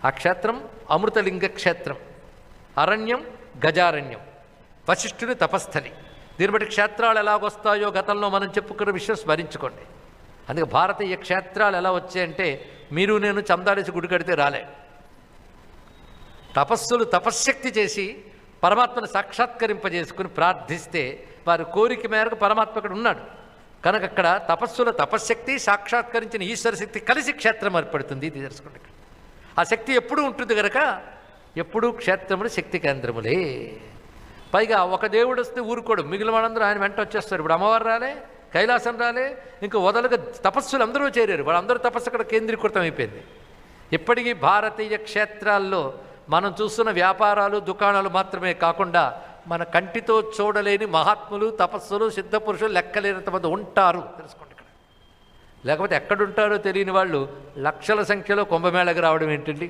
ఆ క్షేత్రం అమృతలింగ క్షేత్రం, అరణ్యం గజారణ్యం, వశిష్ఠుని తపస్థలి. దీన్ని బట్టి క్షేత్రాలు ఎలాగొస్తాయో గతంలో మనం చెప్పుకున్న విషయం స్మరించుకోండి. అందుకే భారతీయ క్షేత్రాలు ఎలా వచ్చాయంటే మీరు నేను చందాలేసి గుడి కడితే రాలే. తపస్సులు తపశ్శక్తి చేసి పరమాత్మను సాక్షాత్కరింపజేసుకుని ప్రార్థిస్తే వారి కోరిక మేరకు పరమాత్మ అక్కడ ఉన్నాడు కనుక అక్కడ తపస్సుల తపశ్శక్తి సాక్షాత్కరించిన ఈశ్వర శక్తి కలిసి క్షేత్రం ఏర్పడుతుంది. ఇది తెలుసుకోండి. ఆ శక్తి ఎప్పుడూ ఉంటుంది కనుక ఎప్పుడూ క్షేత్రములు శక్తి కేంద్రములే. పైగా ఒక దేవుడు వస్తే ఊరుకోడు, మిగిలిన వాళ్ళందరూ ఆయన వెంట వచ్చేస్తారు. ఇప్పుడు అమ్మవారు రాలే, కైలాసం రాలే, ఇంకా వదలుగా తపస్సులు అందరూ చేరారు. వాళ్ళందరూ తపస్సు అక్కడ కేంద్రీకృతం అయిపోయింది. ఇప్పటికీ భారతీయ క్షేత్రాల్లో మనం చూస్తున్న వ్యాపారాలు దుకాణాలు మాత్రమే కాకుండా మన కంటితో చూడలేని మహాత్ములు తపస్సులు సిద్ధపురుషులు లెక్కలేనంతమంది ఉంటారు తెలుసుకోండి. ఇక్కడ లేకపోతే ఎక్కడుంటారో తెలియని వాళ్ళు లక్షల సంఖ్యలో కుంభమేళకి రావడం ఏంటండి?